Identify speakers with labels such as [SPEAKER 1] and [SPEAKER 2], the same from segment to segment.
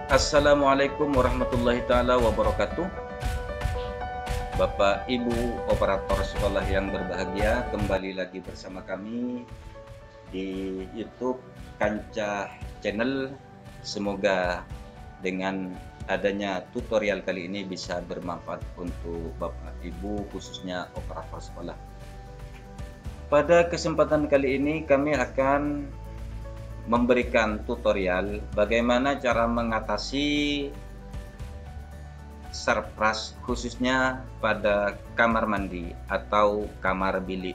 [SPEAKER 1] Assalamualaikum warahmatullahi taala wabarakatuh. Bapak Ibu operator sekolah yang berbahagia, kembali lagi bersama kami di YouTube Kancah Channel. Semoga dengan adanya tutorial kali ini bisa bermanfaat untuk Bapak Ibu, khususnya operator sekolah. Pada kesempatan kali ini kami akan memberikan tutorial bagaimana cara mengatasi surprise khususnya pada kamar mandi atau kamar bilik.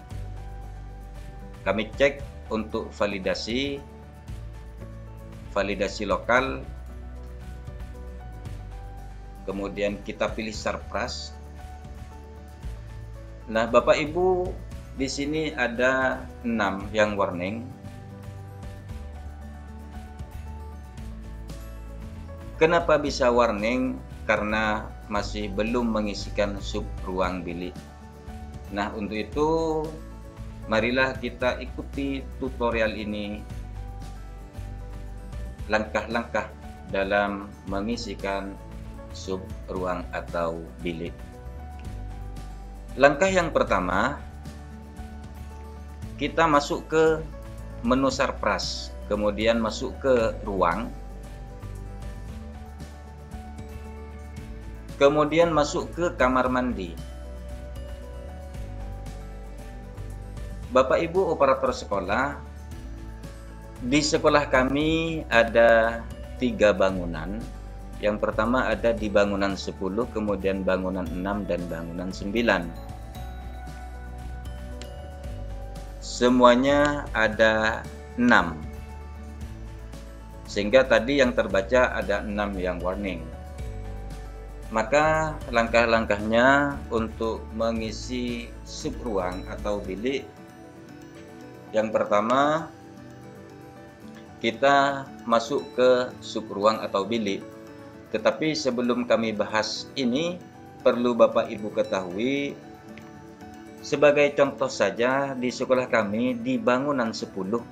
[SPEAKER 1] Kami cek untuk validasi lokal, kemudian kita pilih surprise. Nah, Bapak Ibu, di sini ada 6 yang warning. Kenapa bisa warning? Karena masih belum mengisikan sub ruang bilik. Nah, untuk itu marilah kita ikuti tutorial ini, langkah-langkah dalam mengisikan sub ruang atau bilik. Langkah yang pertama, kita masuk ke menu surprise, kemudian masuk ke ruang, kemudian masuk ke kamar mandi. Bapak Ibu operator sekolah, di sekolah kami ada 3 bangunan. Yang pertama ada di bangunan 10, kemudian bangunan 6, dan bangunan 9. Semuanya ada 6. Sehingga tadi yang terbaca ada 6 yang warning. Maka langkah-langkahnya untuk mengisi sub ruang atau bilik, yang pertama kita masuk ke sub ruang atau bilik. Tetapi sebelum kami bahas ini, perlu Bapak Ibu ketahui, sebagai contoh saja di sekolah kami di bangunan 10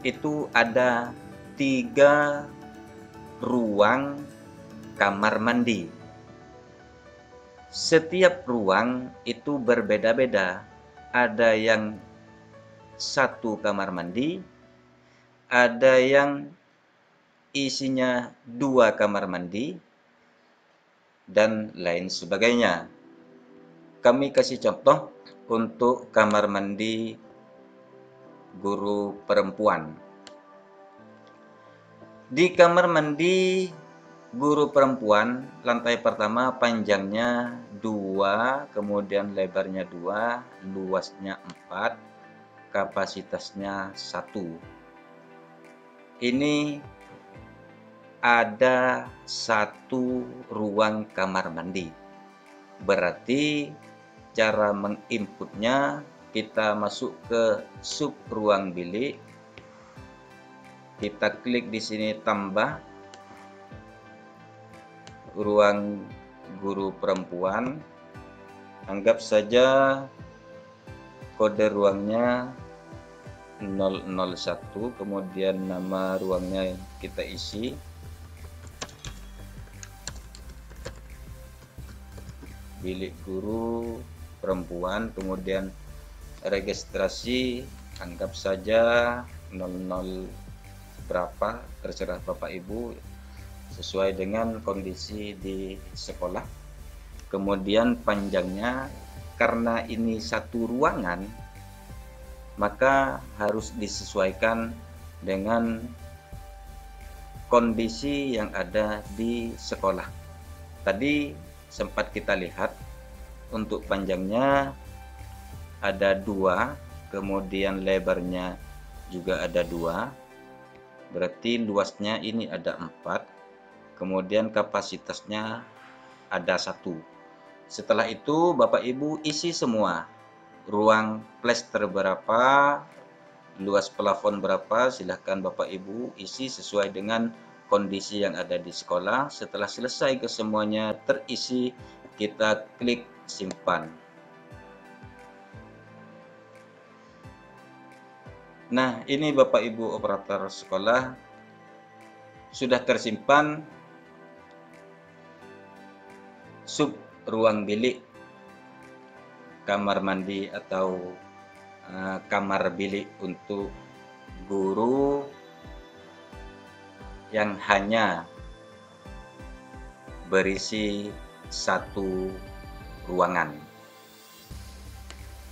[SPEAKER 1] itu ada 3 ruang kamar mandi. Setiap ruang itu berbeda-beda. Ada yang 1 kamar mandi, ada yang isinya 2 kamar mandi, dan lain sebagainya. Kami kasih contoh untuk kamar mandi guru perempuan. Di kamar mandi guru perempuan, lantai pertama panjangnya 2, kemudian lebarnya 2, luasnya 4, kapasitasnya 1. Ini ada 1 ruang kamar mandi. Berarti cara menginputnya, kita masuk ke sub ruang bilik, kita klik di sini tambah ruang guru perempuan, anggap saja kode ruangnya 001, kemudian nama ruangnya kita isi, bilik guru perempuan, kemudian registrasi, anggap saja 00 berapa, terserah Bapak Ibu sesuai dengan kondisi di sekolah. Kemudian panjangnya, karena ini 1 ruangan, maka harus disesuaikan dengan kondisi yang ada di sekolah. Tadi sempat kita lihat untuk panjangnya ada 2, kemudian lebarnya juga ada 2, berarti luasnya ini ada 4, kemudian kapasitasnya ada 1. Setelah itu Bapak Ibu isi semua, ruang plester berapa, luas plafon berapa, silahkan Bapak Ibu isi sesuai dengan kondisi yang ada di sekolah. Setelah selesai kesemuanya terisi, kita klik simpan. Nah, ini Bapak Ibu operator sekolah sudah tersimpan sub ruang bilik, kamar mandi atau kamar bilik untuk guru yang hanya berisi satu ruangan.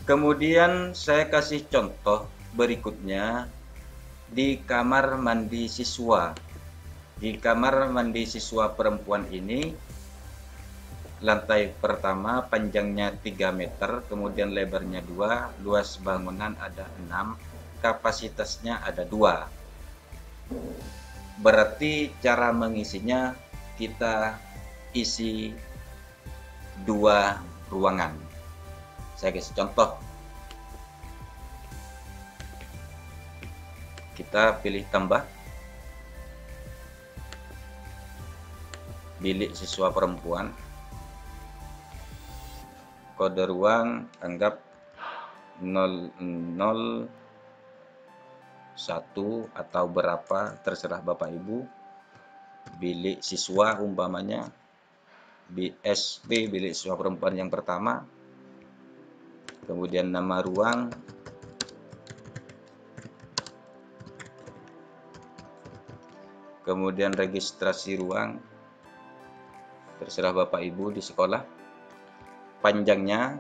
[SPEAKER 1] Kemudian saya kasih contoh berikutnya di kamar mandi siswa. Di kamar mandi siswa perempuan ini, lantai pertama panjangnya 3 meter, kemudian lebarnya 2, luas bangunan ada 6, kapasitasnya ada 2. Berarti cara mengisinya kita isi 2 ruangan. Saya kasih contoh. Kita pilih tambah. Bilik siswa perempuan. Kode ruang anggap 001 atau berapa, terserah Bapak Ibu. Bilik siswa umpamanya BSP, bilik siswa perempuan yang pertama. Kemudian nama ruang, kemudian registrasi ruang, terserah Bapak Ibu di sekolah. Panjangnya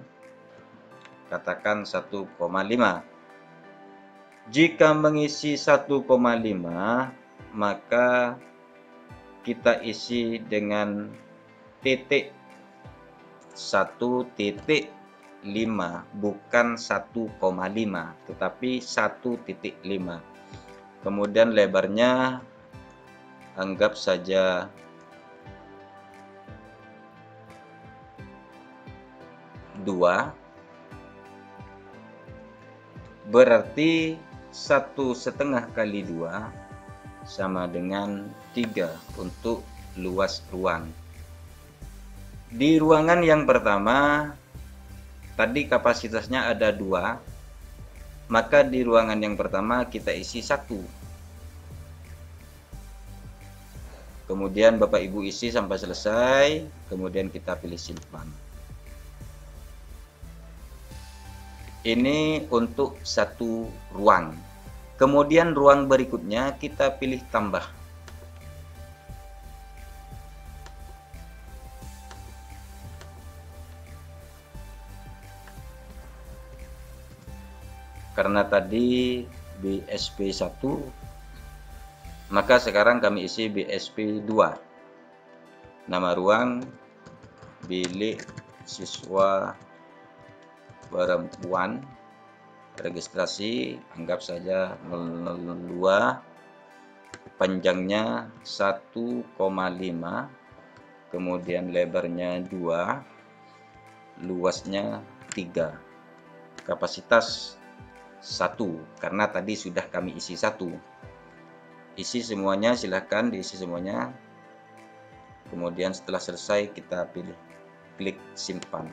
[SPEAKER 1] katakan 1,5. Jika mengisi 1,5, maka kita isi dengan titik 1,5, bukan 1,5, tetapi 1,5. Kemudian lebarnya anggap saja 2, berarti 1,5 kali 2 sama dengan 3 untuk luas ruang. Di ruangan yang pertama tadi kapasitasnya ada 2, maka di ruangan yang pertama kita isi 1. Kemudian Bapak Ibu isi sampai selesai, kemudian kita pilih simpan. Ini untuk 1 ruang. Kemudian ruang berikutnya kita pilih tambah. Karena tadi BSP 1, maka sekarang kami isi BSP 2. Nama ruang bilik siswa perempuan, registrasi anggap saja 002, panjangnya 1,5, kemudian lebarnya 2, luasnya 3, kapasitas 1, karena tadi sudah kami isi 1. Isi semuanya, silahkan diisi semuanya. Kemudian setelah selesai kita pilih klik simpan.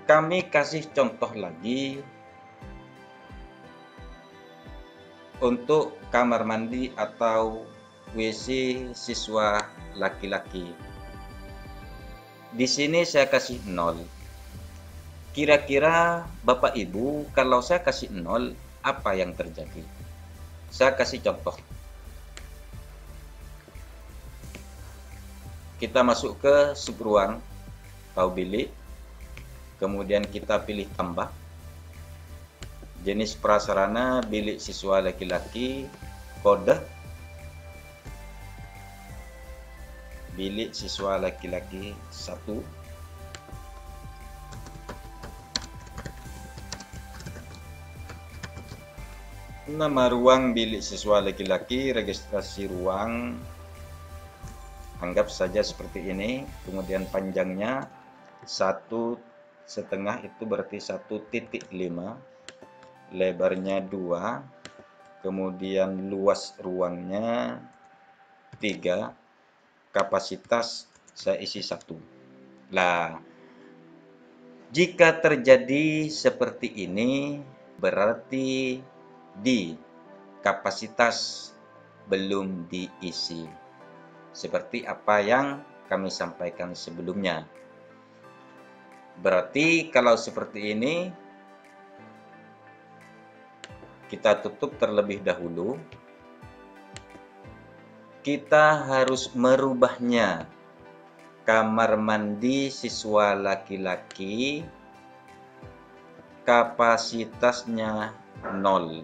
[SPEAKER 1] Kami kasih contoh lagi untuk kamar mandi atau WC siswa laki-laki. Di sini saya kasih 0. Kira-kira Bapak Ibu, kalau saya kasih 0, apa yang terjadi? Saya kasih contoh. Kita masuk ke subruang atau bilik. Kemudian kita pilih tambah. Jenis prasarana bilik siswa laki-laki, kode bilik siswa laki-laki 1. Nama ruang bilik siswa laki-laki, registrasi ruang anggap saja seperti ini. Kemudian panjangnya 1,5, itu berarti 1,5, lebarnya 2, kemudian luas ruangnya 3, kapasitas saya isi 1. Nah, jika terjadi seperti ini, berarti di kapasitas belum diisi. Seperti apa yang kami sampaikan sebelumnya. Berarti kalau seperti ini, kita tutup terlebih dahulu. Kita harus merubahnya. Kamar mandi siswa laki-laki kapasitasnya 0.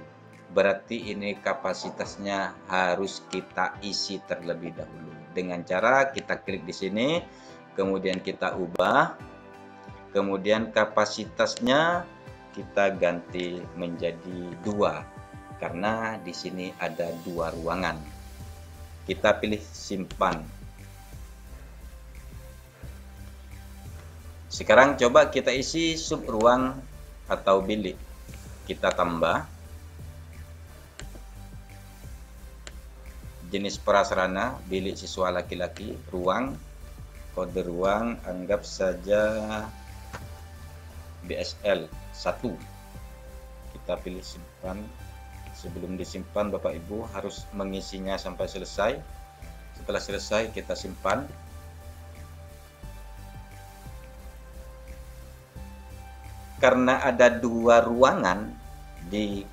[SPEAKER 1] Berarti ini kapasitasnya harus kita isi terlebih dahulu. Dengan cara kita klik di sini, kemudian kita ubah, kemudian kapasitasnya kita ganti menjadi 2. Karena di sini ada 2 ruangan. Kita pilih simpan. Sekarang coba kita isi sub ruang atau bilik. Kita tambah jenis prasarana, bilik siswa laki-laki, ruang, kode ruang, anggap saja BSL 1. Kita pilih simpan. Sebelum disimpan, Bapak Ibu harus mengisinya sampai selesai. Setelah selesai, kita simpan. Karena ada 2 ruangan di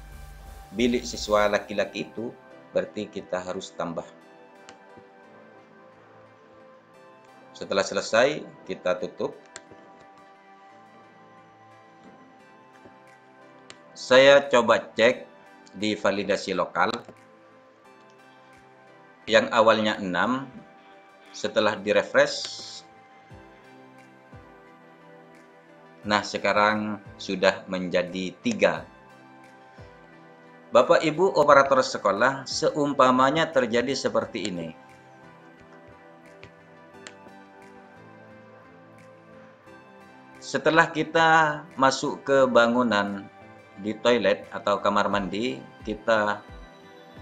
[SPEAKER 1] bilik siswa laki-laki itu, berarti kita harus tambah. Setelah selesai, kita tutup. Saya coba cek di validasi lokal. Yang awalnya 6, setelah direfresh, nah sekarang sudah menjadi 3. Bapak Ibu operator sekolah, seumpamanya terjadi seperti ini. Setelah kita masuk ke bangunan di toilet atau kamar mandi, kita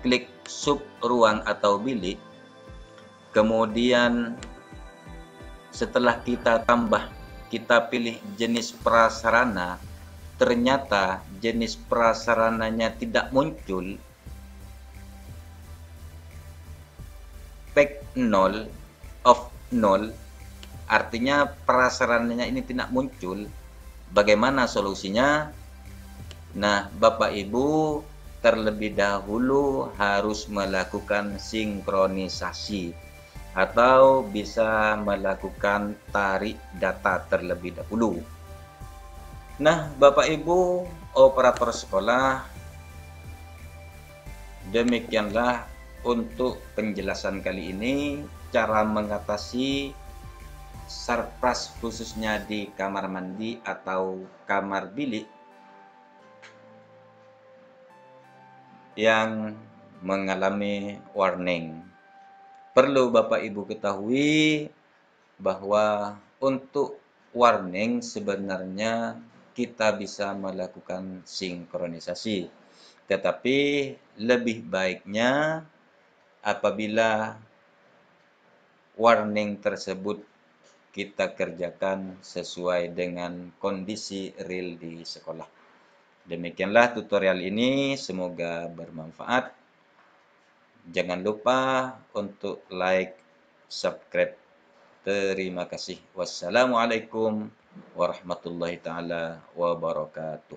[SPEAKER 1] klik sub ruang atau bilik. Kemudian setelah kita tambah, kita pilih jenis prasarana. Ternyata jenis prasarananya tidak muncul, pack 0, off 0, artinya prasarananya ini tidak muncul. Bagaimana solusinya? Nah, Bapak Ibu terlebih dahulu harus melakukan sinkronisasi atau bisa melakukan tarik data terlebih dahulu. Nah, Bapak Ibu operator sekolah, demikianlah untuk penjelasan kali ini cara mengatasi surprise khususnya di kamar mandi atau kamar bilik yang mengalami warning. Perlu Bapak Ibu ketahui bahwa untuk warning sebenarnya kita bisa melakukan sinkronisasi. Tetapi lebih baiknya apabila warning tersebut kita kerjakan sesuai dengan kondisi real di sekolah. Demikianlah tutorial ini, semoga bermanfaat. Jangan lupa untuk like, subscribe. Terima kasih. Wassalamualaikum warahmatullahi taala wabarakatuh.